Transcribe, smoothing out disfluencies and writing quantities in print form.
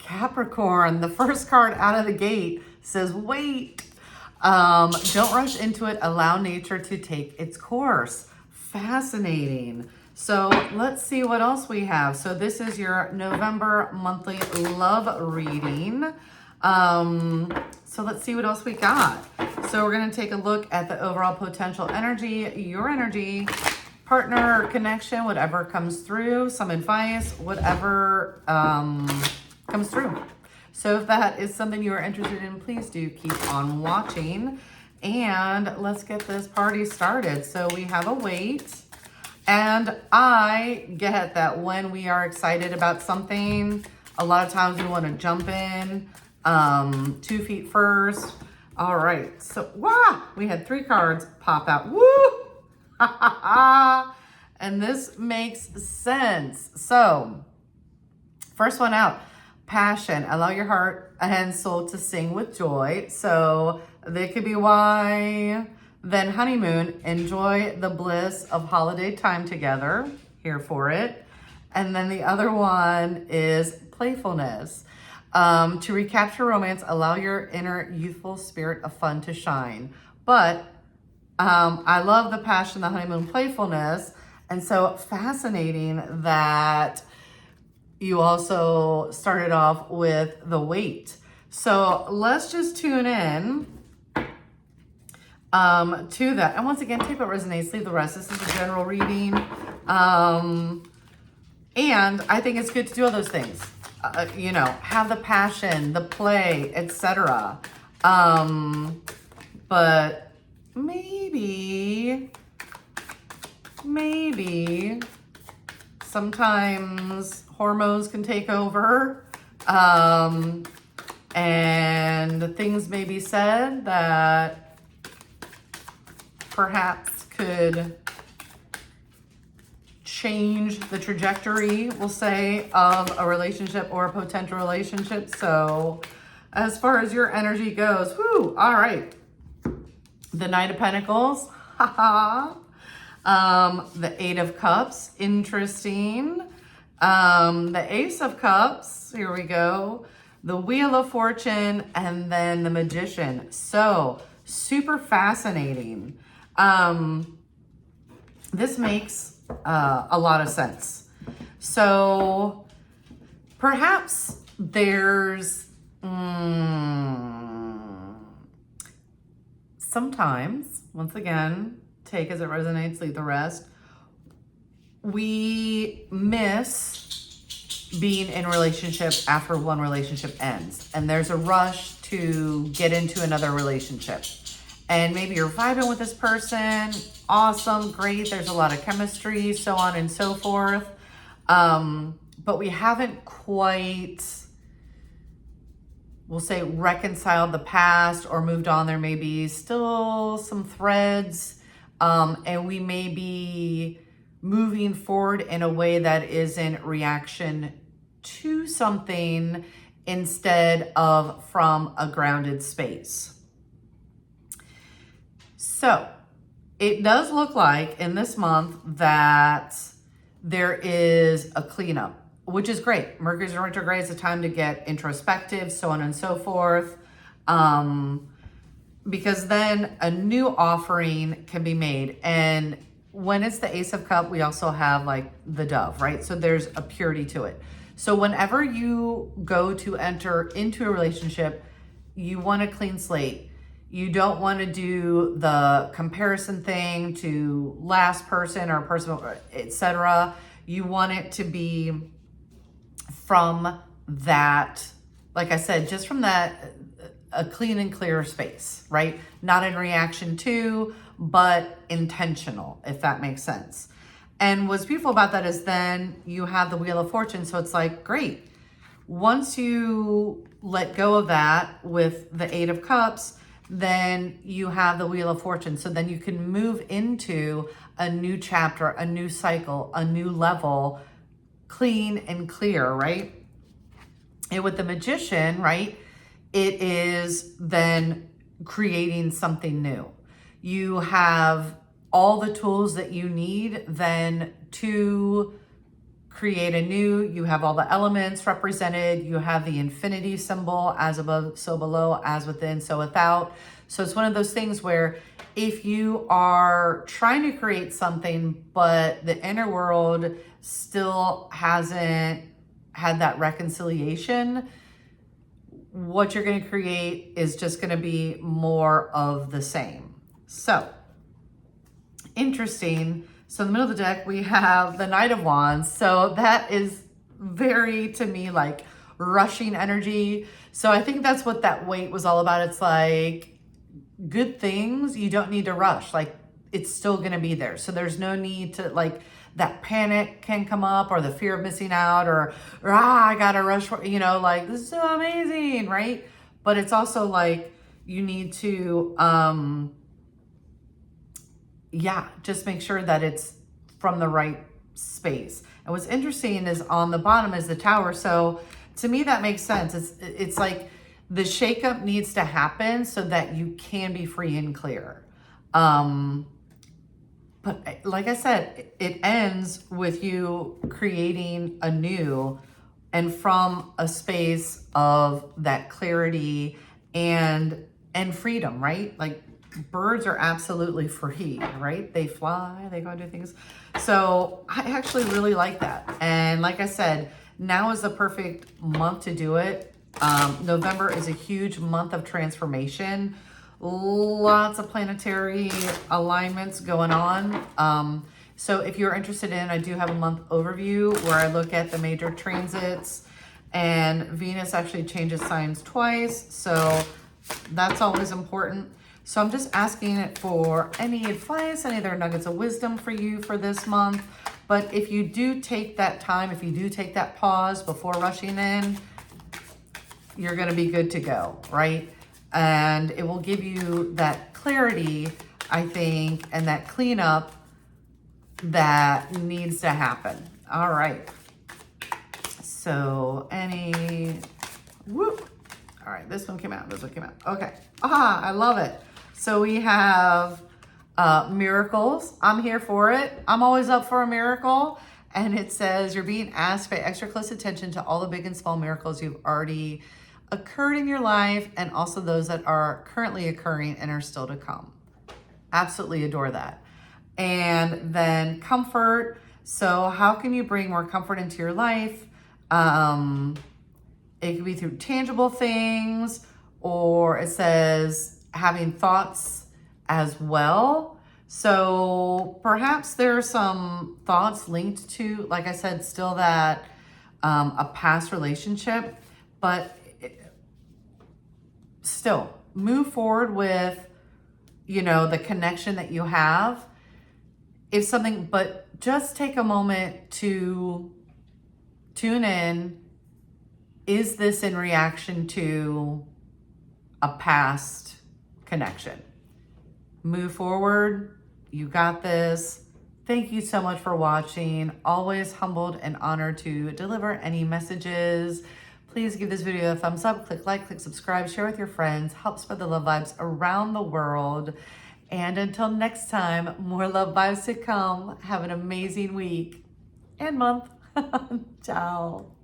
Capricorn, the first card out of the gate says, wait. Don't rush into it. Allow nature to take its course. Fascinating. So let's see what else we have. So this is your November monthly love reading. So let's see what else we got. So we're going to take a look at the overall potential energy, your energy, partner or connection, whatever comes through, some advice, whatever comes through. So if that is something you are interested in, please do keep on watching. And let's get this party started. So we have a wait. And I get that when we are excited about something, a lot of times we want to jump in 2 feet first. All right. So, wow, we had 3 cards pop out. Woo! And this makes sense. So, first one out. Passion. Allow your heart and soul to sing with joy. So they could be why. Then honeymoon. Enjoy the bliss of holiday time together. Here for it. And then the other one is playfulness. To recapture romance, allow your inner youthful spirit of fun to shine. But I love the passion, the honeymoon, playfulness. And so fascinating that you also started off with the wait. So let's just tune in to that. And once again, take what resonates, leave the rest. This is a general reading. And I think it's good to do all those things. You know, have the passion, the play, etc. But maybe sometimes hormones can take over, and things may be said that perhaps could change the trajectory, we'll say, of a relationship or a potential relationship. So as far as your energy goes, whoo, all right. The Knight of Pentacles, haha. The 8 of Cups, interesting. The Ace of Cups, here we go. The Wheel of Fortune, and then the Magician. So super fascinating. This makes a lot of sense. So perhaps there's sometimes, once again, take as it resonates, leave the rest. We miss being in a relationship after one relationship ends. And there's a rush to get into another relationship. And maybe you're vibing with this person. Awesome, great. There's a lot of chemistry, so on and so forth. But we haven't quite, we'll say, reconciled the past or moved on. There may be still some threads. And we may be moving forward in a way that is in reaction to something instead of from a grounded space. So it does look like in this month that there is a cleanup, which is great. Mercury's in retrograde is a time to get introspective, so on and so forth. Because then a new offering can be made. And when it's the Ace of Cups, we also have like the Dove, right? So there's a purity to it. So whenever you go to enter into a relationship, you want a clean slate. You don't want to do the comparison thing to last person or person, etc. You want it to be from that, like I said, just from that, a clean and clear space, right? Not in reaction to, but intentional, if that makes sense. And what's beautiful about that is then you have the Wheel of Fortune. So it's like, great. Once you let go of that with the 8 of Cups, then you have the Wheel of Fortune. So then you can move into a new chapter, a new cycle, a new level, clean and clear, right? And with the Magician, right, it is then creating something new. You have all the tools that you need then to create a new, you have all the elements represented, you have the infinity symbol, as above, so below, as within, so without. So it's one of those things where if you are trying to create something, but the inner world still hasn't had that reconciliation, what you're going to create is just going to be more of the same. So interesting. So in the middle of the deck, we have the Knight of Wands. So that is very, to me, like rushing energy. So I think that's what that weight was all about. It's like good things, you don't need to rush. Like it's still going to be there. So there's no need to, like, that panic can come up, or the fear of missing out, or I got to rush, you know, like this is so amazing, right? But it's also like you need to, yeah, just make sure that it's from the right space. And what's interesting is on the bottom is the Tower. So to me, that makes sense. It's like the shakeup needs to happen so that you can be free and clear. But like I said, it ends with you creating anew and from a space of that clarity and freedom, right? Like birds are absolutely free, right? They fly, they go and do things. So I actually really like that. And like I said, now is the perfect month to do it. November is a huge month of transformation. Lots of planetary alignments going on. So if you're interested in, I do have a month overview where I look at the major transits, and Venus actually changes signs twice. So that's always important. So I'm just asking for any advice, any other nuggets of wisdom for you for this month. But if you do take that time, if you do take that pause before rushing in, you're going to be good to go, right? And it will give you that clarity, I think, and that cleanup that needs to happen. All right. So whoop. All right, this one came out, this one came out. Okay. I love it. So we have miracles. I'm here for it. I'm always up for a miracle. And it says you're being asked to pay extra close attention to all the big and small miracles you've already occurred in your life, and also those that are currently occurring and are still to come. Absolutely adore that. And then comfort. So how can you bring more comfort into your life? It could be through tangible things, or it says having thoughts as well. So perhaps there are some thoughts linked to, like I said, still that a past relationship, but still move forward with, you know, the connection that you have. If something, but just take a moment to tune in. Is this in reaction to a past connection? Move forward. You got this. Thank you so much for watching. Always humbled and honored to deliver any messages. Please give this video a thumbs up, click like, click subscribe, share with your friends, help spread the love vibes around the world. And until next time, more love vibes to come. Have an amazing week and month. Ciao.